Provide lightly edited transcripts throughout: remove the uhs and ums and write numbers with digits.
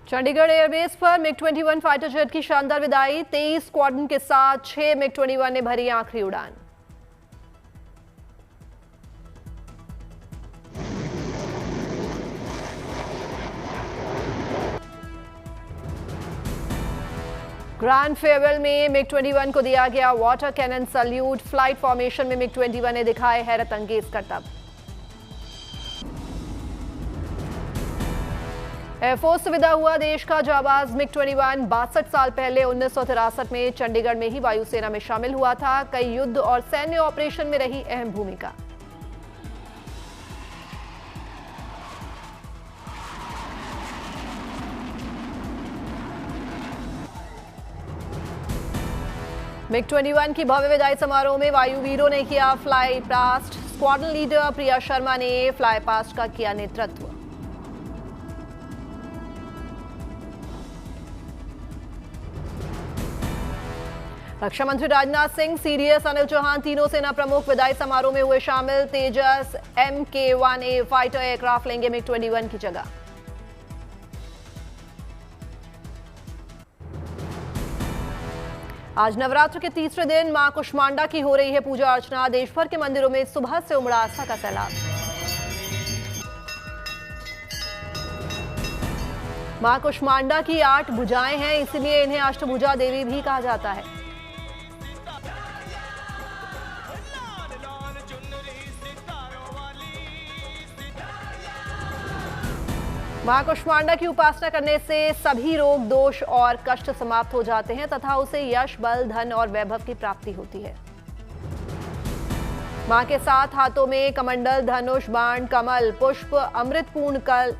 Chandigarh airbase पर MiG-21 fighter jet की शानदार विदाई। 23 स्क्वाड्रन के साथ 6 MiG-21 ने भरी आखिरी उड़ान। ग्रैंड फेयरवेल में MiG-21 को दिया गया water cannon salute. Flight formation में MiG-21 ने दिखाए हैरत अंगेज करतब। एयरफोर्स से विदा हुआ देश का जाबाज MiG-21 62 साल पहले 1963 में चंडीगढ़ में ही वायुसेना में शामिल हुआ था। कई युद्ध और सैन्य ऑपरेशन में रही अहम भूमिका। MiG-21 की भव्य विदाई समारोह में वायुवीरों ने किया fly past. Squadron leader Priya Sharma ने फ्लाई पास्ट का किया नेतृत्व। रक्षा मंत्री राजनाथ सिंह, सीडीएस अनिल चौहान, तीनों सेना प्रमुख विदाई समारोह में हुए शामिल। तेजस MK-1A फाइटर एयरक्राफ्ट लेंगे MiG-21 की जगह। आज नवरात्र के तीसरे दिन मां कुष्मांडा की हो रही है पूजा अर्चना। देश भर के मंदिरों में सुबह से उमड़ा आस्था का सैलाब। मां कुष्मांडा की 8 भुजाएं हैं, इसलिए इन्हें अष्टभुजा देवी भी कहा जाता है। मां कुष्मांडा की उपासना करने से सभी रोग, दोष और कष्ट समाप्त हो जाते हैं तथा उसे यश, बल, धन और वैभव की प्राप्ति होती है। मां के 7 हाथों में कमंडल, धनुष, बाण, कमल, पुष्प, अमृतपूर्ण कल,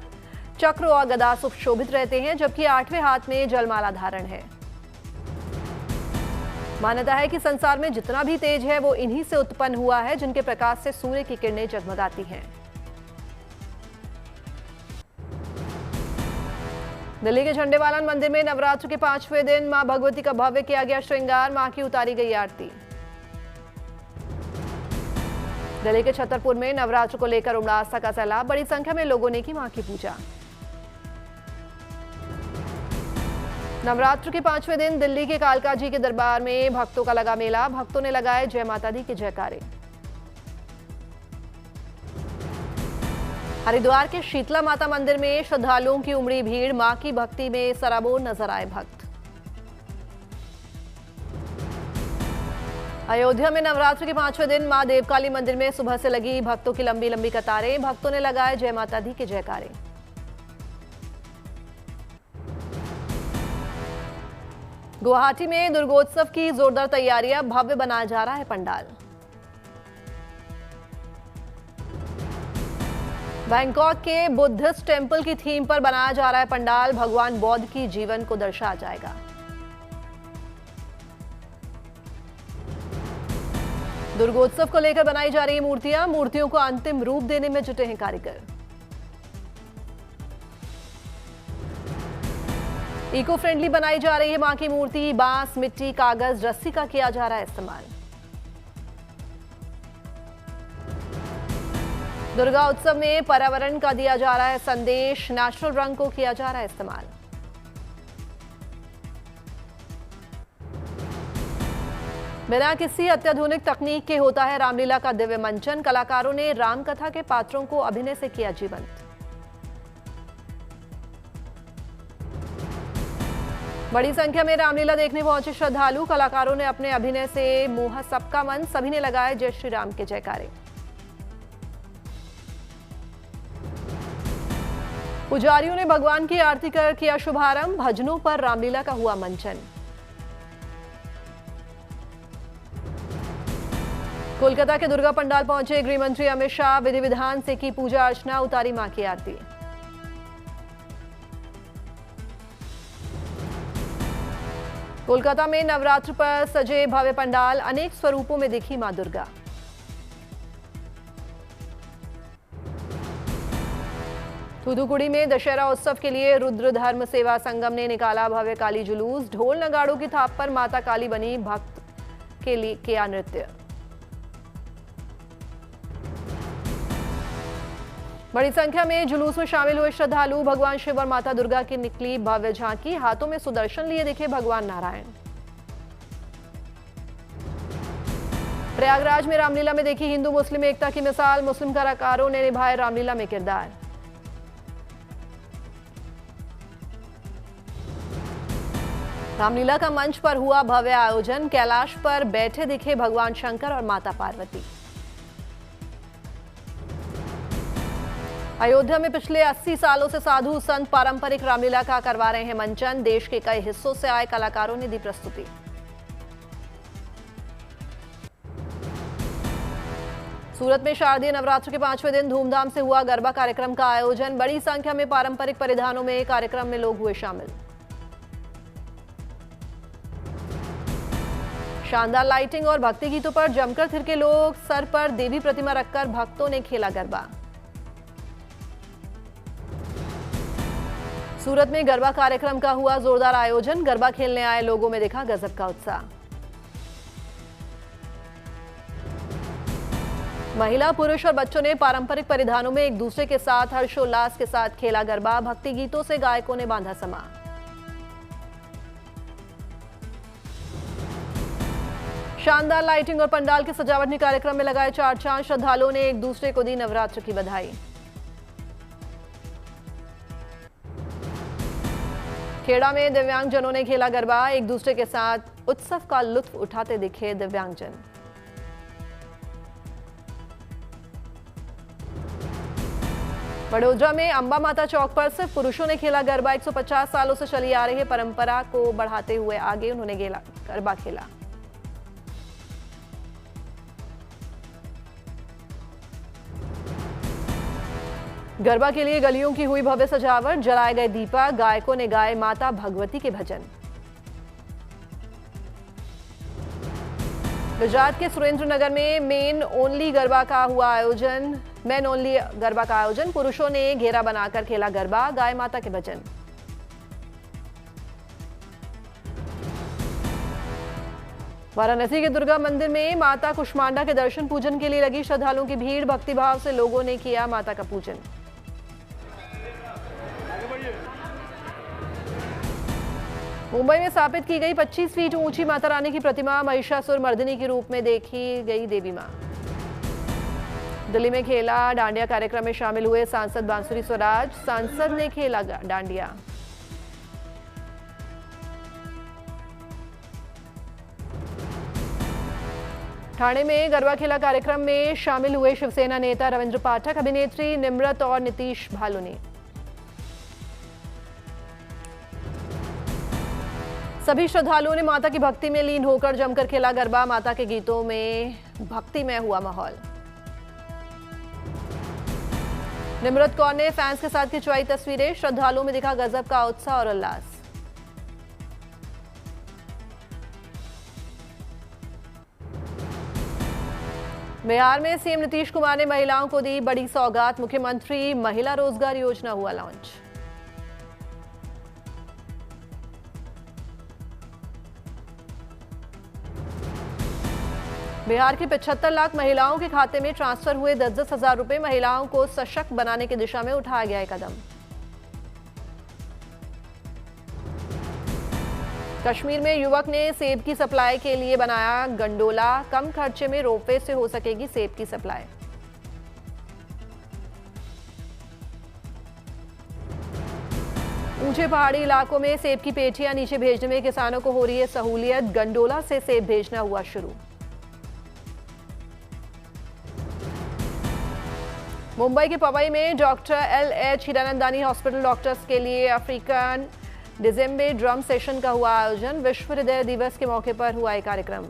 चक्र और गदा सुशोभित रहते हैं, जबकि 8वें हाथ में जलमाला धारण है। मान्यता है कि संसार में जितना भी तेज है वो इन्हीं से उत्पन्न हुआ है, जिनके प्रकाश से सूर्य की किरणें जगमगाती हैं। दिल्ली के झंडेवालन मंदिर में नवरात्र के 5वें दिन मां भगवती का भव्य किया गया श्रृंगार। मां की उतारी गई आरती। दिल्ली के छतरपुर में नवरात्र को लेकर उमड़ा आस्था का सैलाब। बड़ी संख्या में लोगों ने की मां की पूजा। नवरात्र के 5वें दिन दिल्ली के कालका जी के दरबार में भक्तों का लगा मेला। भक्तों ने लगाए जय माता दी के जयकारे। हरिद्वार के शीतला माता मंदिर में श्रद्धालुओं की उमड़ी भीड़। मां की भक्ति में सराबोर नजर आए भक्त। अयोध्या में नवरात्र के 5वें दिन मां देवकाली मंदिर में सुबह से लगी भक्तों की लंबी लंबी कतारें। भक्तों ने लगाए जय माता दी के जयकारे। गुवाहाटी में दुर्गोत्सव की जोरदार तैयारियां। भव्य बनाया जा रहा है पंडाल। बैंकॉक के बुद्धिस्ट टेंपल की थीम पर बनाया जा रहा है पंडाल। भगवान बौद्ध की जीवन को दर्शाया जाएगा। दुर्गोत्सव को लेकर बनाई जा रही मूर्तियां। मूर्तियों को अंतिम रूप देने में जुटे हैं कारीगर। इको फ्रेंडली बनाई जा रही है मां की मूर्ति। बांस, मिट्टी, कागज, रस्सी का किया जा रहा है इस्तेमाल। दुर्गा उत्सव में पर्यावरण का दिया जा रहा है संदेश। नेचुरल रंग को किया जा रहा है इस्तेमाल। बिना किसी अत्याधुनिक तकनीक के होता है रामलीला का दिव्य मंचन। कलाकारों ने राम कथा के पात्रों को अभिनय से किया जीवंत। बड़ी संख्या में रामलीला देखने पहुंचे श्रद्धालु। कलाकारों ने अपने अभिनय से मोहा सबका मन। सभी ने लगाए जय श्री राम के जयकारे। पुजारियों ने भगवान की आरती कर किया शुभारंभ। भजनों पर रामलीला का हुआ मंचन। कोलकाता के दुर्गा पंडाल पहुंचे गृह मंत्री अमित शाह। विधि विधान से की पूजा अर्चना। उतारी मां की आरती। कोलकाता में नवरात्र पर सजे भव्य पंडाल। अनेक स्वरूपों में दिखी मां दुर्गा। थूथुकुड़ी में दशहरा उत्सव के लिए रुद्र धर्म सेवा संगम ने निकाला भव्य काली जुलूस। ढोल नगाड़ों की थाप पर माता काली बनी। भक्त के लिए किया नृत्य। बड़ी संख्या में जुलूस में शामिल हुए श्रद्धालु। भगवान शिव और माता दुर्गा की निकली भव्य झांकी, हाथों में सुदर्शन लिए दिखे भगवान नारायण। प्रयागराज में रामलीला में देखी हिंदू मुस्लिम एकता की मिसाल, मुस्लिम कलाकारों ने निभाए रामलीला में किरदार। रामलीला का मंच पर हुआ भव्य आयोजन, कैलाश पर बैठे दिखे भगवान शंकर और माता पार्वती। अयोध्या में पिछले 80 सालों से साधु संत पारंपरिक रामलीला का करवा रहे हैं मंचन, देश के कई हिस्सों से आए कलाकारों ने दी प्रस्तुति। सूरत में शारदीय नवरात्र के 5वें दिन धूमधाम से हुआ गरबा कार्यक्रम का आयोजन, बड़ी संख्या में पारंपरिक परिधानों में कार्यक्रम में लोग हुए शामिल। शानदार लाइटिंग और भक्ति गीतों पर जमकर थिरके लोग, सर पर देवी प्रतिमा रखकर भक्तों ने खेला गरबा। सूरत में गरबा कार्यक्रम का हुआ जोरदार आयोजन, गरबा खेलने आए लोगों में दिखा गजब का उत्साह। महिला, पुरुष और बच्चों ने पारंपरिक परिधानों में एक दूसरे के साथ हर्षोल्लास के साथ खेला गरबा, भक्ति गीतों से गायकों ने बांधा समा। शानदार लाइटिंग और पंडाल की सजावट ने कार्यक्रम में लगाए चार चांद, श्रद्धालुओं ने एक दूसरे को दी नवरात्र की बधाई। खेड़ा में दिव्यांगजनों ने खेला गरबा, एक दूसरे के साथ उत्सव का लुत्फ उठाते दिखे दिव्यांगजन। वडोदरा में अंबा माता चौक पर सिर्फ पुरुषों ने खेला गरबा, 150 सालों से चली आ रही परंपरा को बढ़ाते हुए आगे उन्होंने गरबा खेला। गरबा के लिए गलियों की हुई भव्य सजावट, जलाए गए दीपक, गायकों ने गाए माता भगवती के भजन। गुजरात के सुरेंद्रनगर में मेन ओनली गरबा का हुआ आयोजन, पुरुषों ने घेरा बनाकर खेला गरबा, गाय माता के भजन। वाराणसी के दुर्गा मंदिर में माता कुष्मांडा के दर्शन पूजन के लिए लगी श्रद्धालुओं की भीड़, भक्तिभाव से लोगों ने किया माता का पूजन। मुंबई में स्थापित की गई 25 फीट ऊंची माता रानी की प्रतिमा, महिषासुर मर्दिनी के रूप में देखी गई देवी मां। दिल्ली में खेला डांडिया कार्यक्रम में शामिल हुए सांसद बांसुरी स्वराज, सांसद ने खेला डांडिया। ठाणे में गरबा खेला कार्यक्रम में शामिल हुए शिवसेना नेता रविंद्र पाठक, अभिनेत्री निम्रत और नीतीश भालुनी। सभी श्रद्धालुओं ने माता की भक्ति में लीन होकर जमकर खेला गरबा, माता के गीतों में भक्तिमय हुआ माहौल। निम्रत कौर ने फैंस के साथ खिंचवाई तस्वीरें, श्रद्धालुओं में दिखा गजब का उत्साह और उल्लास। बिहार में सीएम नीतीश कुमार ने महिलाओं को दी बड़ी सौगात, मुख्यमंत्री महिला रोजगार योजना हुआ लॉन्च। बिहार की 75 लाख महिलाओं के खाते में ट्रांसफर हुए 10-10 हजार रुपए, महिलाओं को सशक्त बनाने की दिशा में उठाया गया है कदम। कश्मीर में युवक ने सेब की सप्लाई के लिए बनाया गंडोला, कम खर्चे में रोपवे से हो सकेगी सेब की सप्लाई। ऊंचे पहाड़ी इलाकों में सेब की पेटियां नीचे भेजने में किसानों को हो रही है सहूलियत, गंडोला से सेब भेजना हुआ शुरू। मुंबई के पवई में doctor LH Hiranandani hospital doctors के लिए अफ्रीकन डिजेम्बे ड्रम सेशन का हुआ आयोजन, विश्व हृदय दिवस के मौके पर हुआ एक कार्यक्रम।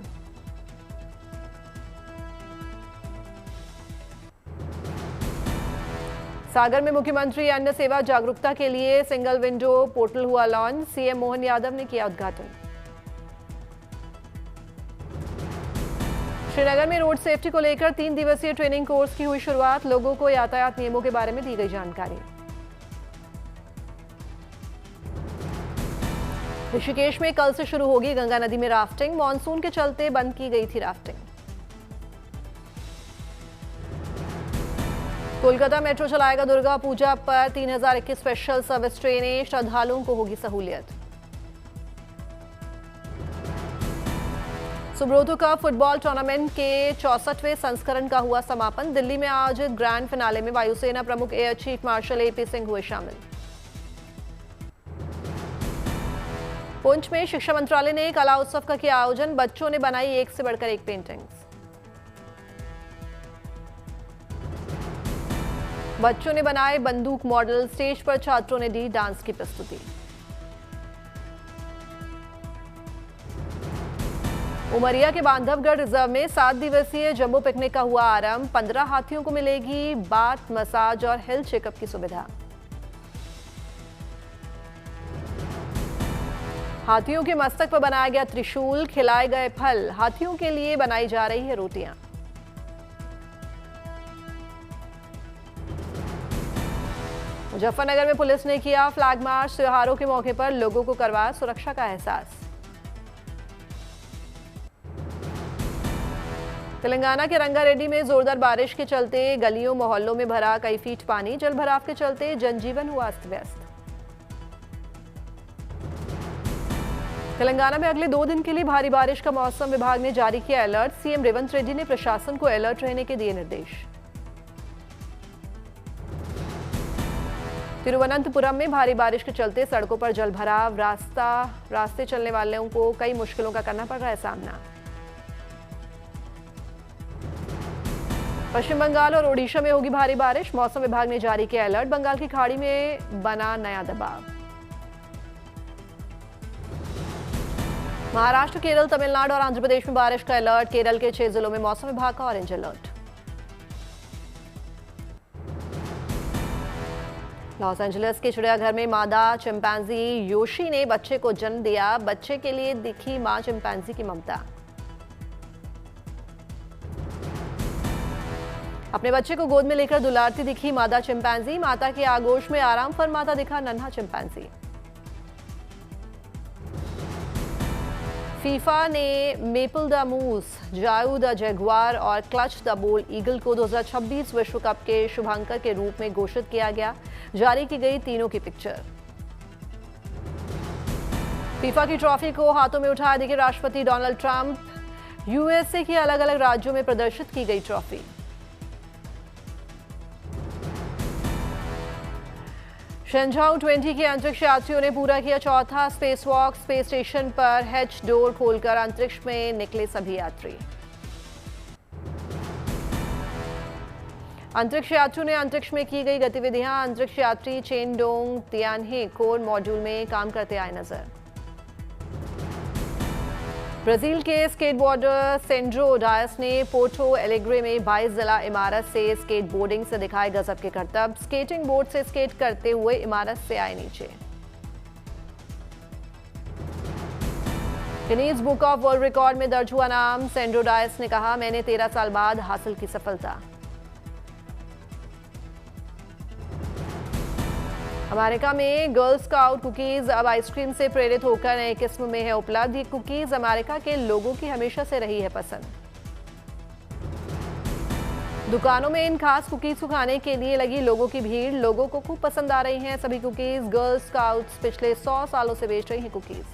सागर में मुख्यमंत्री अन्न सेवा जागरूकता के लिए सिंगल विंडो पोर्टल हुआ लॉन्च, सीएम मोहन यादव ने किया उद्घाटन। श्रीनगर में रोड सेफ्टी को लेकर 3 दिवसीय ट्रेनिंग कोर्स की हुई शुरुआत, लोगों को यातायात नियमों के बारे में दी गई जानकारी। ऋषिकेश में कल से शुरू होगी गंगा नदी में राफ्टिंग, मॉनसून के चलते बंद की गई थी राफ्टिंग। कोलकाता मेट्रो चलाएगा दुर्गा पूजा पर 3021 स्पेशल सर्विस ट्रेनें, श्रद्धालुओं को होगी सहूलियत। सुब्रोतो कप फुटबॉल टूर्नामेंट के 64वें संस्करण का हुआ समापन। दिल्ली में आयोजित ग्रैंड फिनाले में वायुसेना प्रमुख air chief marshal AP Singh हुए शामिल। पुंछ में शिक्षा मंत्रालय ने कला उत्सव का किया आयोजन। बच्चों ने बनाई एक से बढ़कर एक पेंटिंग्स। बच्चों ने बनाए बंदूक मॉडल। स्टेज पर छात्रों ने दी डांस की प्रस्तुति। उमरिया के बांधवगढ़ रिजर्व में 7 दिवसीय जंबो पिकनिक का हुआ आरंभ। 15 हाथियों को मिलेगी बाथ, मसाज और हेल्थ चेकअप की सुविधा। हाथियों के मस्तक पर बनाया गया त्रिशूल, खिलाए गए फल। हाथियों के लिए बनाई जा रही है रोटियां। मुजफ्फरनगर में पुलिस ने किया फ्लैग मार्च। त्योहारों के मौके पर लोगों को करवाया सुरक्षा का एहसास। तेलंगाना के रंगारेड्डी में जोरदार बारिश के चलते गलियों मोहल्लों में भरा कई फीट पानी। जल भराव के चलते जनजीवन हुआ अस्त व्यस्त। तेलंगाना में अगले 2 दिन के लिए भारी बारिश का मौसम विभाग ने जारी किया अलर्ट। सीएम रेवंत रेड्डी ने प्रशासन को अलर्ट रहने के दिए निर्देश। तिरुवनंतपुरम में भारी बारिश के चलते सड़कों पर जल भराव। रास्ते चलने वालों को कई मुश्किलों का करना पड़ रहा है सामना। पश्चिम बंगाल और ओडिशा में होगी भारी बारिश। मौसम विभाग ने जारी किया अलर्ट। बंगाल की खाड़ी में बना नया दबाव। महाराष्ट्र, केरल, तमिलनाडु और आंध्र प्रदेश में बारिश का अलर्ट। केरल के 6 जिलों में मौसम विभाग का ऑरेंज अलर्ट। लॉस एंजलिस के चिड़ियाघर में मादा चिंपैंजी योशी ने बच्चे को जन्म दिया। बच्चे के लिए दिखी मां चिंपैंजी की ममता। अपने बच्चे को गोद में लेकर दुलारती दिखी मादा चिंपैंजी। माता की आगोश में आराम फरमाता दिखा नन्हा चिंपैंजी। फीफा ने maple the moose, Jayu the Jaguar और क्लच द बोल ईगल को 2026 विश्व कप के शुभांकर के रूप में घोषित किया गया। जारी की गई तीनों की पिक्चर। फीफा की ट्रॉफी को हाथों में उठाया दिखे राष्ट्रपति डोनाल्ड ट्रंप। यूएसए के अलग अलग राज्यों में प्रदर्शित की गई ट्रॉफी। शेंझाओ 20 के अंतरिक्ष यात्रियों ने पूरा किया चौथा स्पेस वॉक। स्पेस स्टेशन पर हैच डोर खोलकर अंतरिक्ष में निकले सभी यात्री। अंतरिक्ष यात्रियों ने अंतरिक्ष में की गई गतिविधियां। अंतरिक्ष यात्री चेनडोंग तियानहे कोर मॉड्यूल में काम करते आए नजर। ब्राजील के स्केटबोर्डर सेंड्रो डायस ने पोर्टो एलेग्रे में 22 जिला इमारत से स्केट बोर्डिंग से दिखाए गजब के करतब। स्केटिंग बोर्ड से स्केट करते हुए इमारत से आए नीचे। Guinness book of world record में दर्ज हुआ नाम। सेंड्रो डायस ने कहा, मैंने 13 साल बाद हासिल की सफलता। अमेरिका में गर्ल स्काउट कुकीज अब आइसक्रीम से प्रेरित होकर नई किस्म में है उपलब्ध। ये कुकीज अमेरिका के लोगों की हमेशा से रही है पसंद। दुकानों में इन खास कुकीज को खाने के लिए लगी लोगों की भीड़। लोगों को खूब पसंद आ रही हैं सभी कुकीज। गर्ल स्काउट्स पिछले 100 सालों से बेच रही हैं कुकीज।